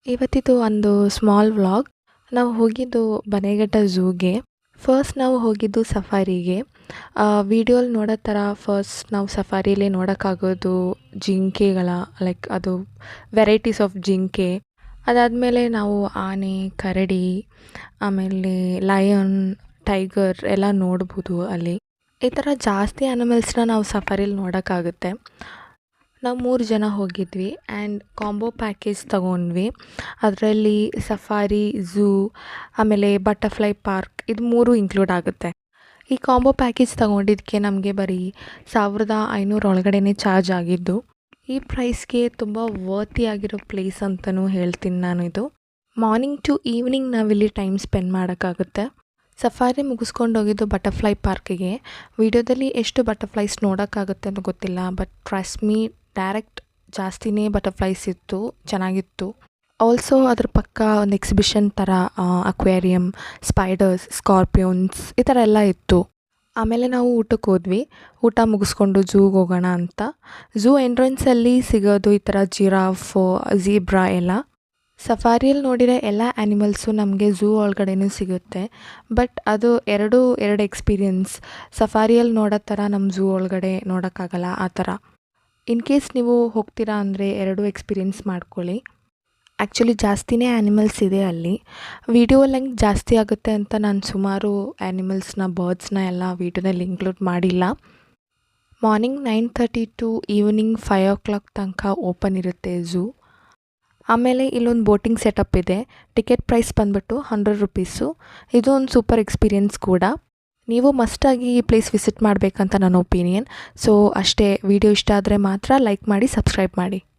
ಇವತ್ತಿದು ಒಂದು small vlog. ನಾವು ಹೋಗಿದ್ದು ಬನ್ನೇಘಟ್ಟ ಝೂಗೆ. ಫಸ್ಟ್ ನಾವು ಹೋಗಿದ್ದು ಸಫಾರಿಗೆ. ವಿಡಿಯೋಲಿ ನೋಡೋ ಥರ ಫಸ್ಟ್ ನಾವು ಸಫಾರಿಯಲ್ಲಿ ನೋಡೋಕ್ಕಾಗೋದು ಜಿಂಕೆಗಳ ಲೈಕ್ ಅದು ವೆರೈಟೀಸ್ ಆಫ್ ಜಿಂಕೆ. ಅದಾದಮೇಲೆ ನಾವು ಆನೆ, ಕರಡಿ, ಆಮೇಲೆ ಲಯನ್, ಟೈಗರ್ ಎಲ್ಲ ನೋಡ್ಬೋದು ಅಲ್ಲಿ. ಈ ಥರ ಜಾಸ್ತಿ ಆ್ಯನಿಮಲ್ಸ್ನ ನಾವು ಸಫಾರಿಲಿ ನೋಡೋಕ್ಕಾಗುತ್ತೆ. ನಾವು 3 ಜನ ಹೋಗಿದ್ವಿ ಆ್ಯಂಡ್ ಕಾಂಬೋ ಪ್ಯಾಕೇಜ್ ತೊಗೊಂಡ್ವಿ. ಅದರಲ್ಲಿ ಸಫಾರಿ, ಝೂ, ಆಮೇಲೆ ಬಟರ್ಫ್ಲೈ ಪಾರ್ಕ್ ಇದು 3 ಇನ್ಕ್ಲೂಡ್ ಆಗುತ್ತೆ. ಈ ಕಾಂಬೋ ಪ್ಯಾಕೇಜ್ ತೊಗೊಂಡಿದ್ದಕ್ಕೆ ನಮಗೆ ಬರೀ 1500 ಒಳಗಡೆನೇ ಚಾರ್ಜ್ ಆಗಿದ್ದು. ಈ ಪ್ರೈಸ್ಗೆ ತುಂಬ ವರ್ತಿ ಆಗಿರೋ ಪ್ಲೇಸ್ ಅಂತಲೂ ಹೇಳ್ತೀನಿ ನಾನು ಇದು. ಮಾರ್ನಿಂಗ್ ಟು ಈವ್ನಿಂಗ್ ನಾವಿಲ್ಲಿ ಟೈಮ್ ಸ್ಪೆಂಡ್ ಮಾಡೋಕ್ಕಾಗುತ್ತೆ. ಸಫಾರಿ ಮುಗಿಸ್ಕೊಂಡು ಹೋಗಿದ್ದು ಬಟರ್ಫ್ಲೈ ಪಾರ್ಕಿಗೆ. ವಿಡಿಯೋದಲ್ಲಿ ಎಷ್ಟು ಬಟರ್ಫ್ಲೈಸ್ ನೋಡೋಕ್ಕಾಗುತ್ತೆ ಅಂತ ಗೊತ್ತಿಲ್ಲ, ಬಟ್ ಟ್ರಸ್ಟ್ ಮೀ, ಡೈರೆಕ್ಟ್ ಜಾಸ್ತಿನೇ ಬಟರ್ಫ್ಲೈಸ್ ಇತ್ತು, ಚೆನ್ನಾಗಿತ್ತು. ಆಲ್ಸೋ ಅದ್ರ ಪಕ್ಕ ಒಂದು ಎಕ್ಸಿಬಿಷನ್ ಥರ ಅಕ್ವೇರಿಯಮ್, ಸ್ಪೈಡರ್ಸ್, ಸ್ಕಾರ್ಪಿಯೋನ್ಸ್ ಈ ಥರ ಎಲ್ಲ ಇತ್ತು. ಆಮೇಲೆ ನಾವು ಊಟಕ್ಕೆ ಹೋದ್ವಿ. ಊಟ ಮುಗಿಸ್ಕೊಂಡು ಝೂಗೆ ಹೋಗೋಣ ಅಂತ. ಝೂ ಎಂಟ್ರೆನ್ಸಲ್ಲಿ ಸಿಗೋದು ಈ ಥರ ಜಿರಾಫು, ಝೀಬ್ರಾ ಎಲ್ಲ. ಸಫಾರಿಯಲ್ಲಿ ನೋಡಿರೋ ಎಲ್ಲ ಆ್ಯನಿಮಲ್ಸು ನಮಗೆ ಝೂ ಒಳಗಡೆನೂ ಸಿಗುತ್ತೆ, ಬಟ್ ಅದು ಎರಡು ಎಕ್ಸ್ಪೀರಿಯನ್ಸ್. ಸಫಾರಿಯಲ್ಲಿ ನೋಡೋ ಥರ ನಮ್ಮ ಝೂ ಒಳಗಡೆ ನೋಡೋಕ್ಕಾಗಲ್ಲ ಆ ಥರ. ಇನ್ ಕೇಸ್ ನೀವು ಹೋಗ್ತೀರಾ ಅಂದರೆ 2 ಎಕ್ಸ್ಪೀರಿಯನ್ಸ್ ಮಾಡ್ಕೊಳ್ಳಿ. ಆ್ಯಕ್ಚುಲಿ ಜಾಸ್ತಿನೇ ಆ್ಯನಿಮಲ್ಸ್ ಇದೆ ಅಲ್ಲಿ. ವಿಡಿಯೋ ಲೆಂತ್ ಜಾಸ್ತಿ ಆಗುತ್ತೆ ಅಂತ ನಾನು ಸುಮಾರು ಆ್ಯನಿಮಲ್ಸ್ನ, ಬರ್ಡ್ಸ್ನ ಎಲ್ಲ ವೀಡಿಯೋದಲ್ಲಿ ಇನ್ಕ್ಲೂಡ್ ಮಾಡಿಲ್ಲ. ಮಾರ್ನಿಂಗ್ 9:30 ಟು ಈವ್ನಿಂಗ್ 5 o'clock ತನಕ ಓಪನ್ ಇರುತ್ತೆ ಝೂ. ಆಮೇಲೆ ಇಲ್ಲೊಂದು ಬೋಟಿಂಗ್ ಸೆಟಪ್ ಇದೆ. ಟಿಕೆಟ್ ಪ್ರೈಸ್ ಬಂದುಬಿಟ್ಟು 100 rupees. ಇದು ಒಂದು ಸೂಪರ್ ಎಕ್ಸ್ಪೀರಿಯನ್ಸ್ ಕೂಡ. ನೀವು ಮಸ್ಟಾಗಿ ಈ ಪ್ಲೇಸ್ ವಿಸಿಟ್ ಮಾಡಬೇಕಂತ ನನ್ನ ಒಪಿನಿಯನ್. ಸೊ ಅಷ್ಟೇ. ವಿಡಿಯೋ ಇಷ್ಟ ಆದರೆ ಮಾತ್ರ ಲೈಕ್ ಮಾಡಿ, ಸಬ್ಸ್ಕ್ರೈಬ್ ಮಾಡಿ.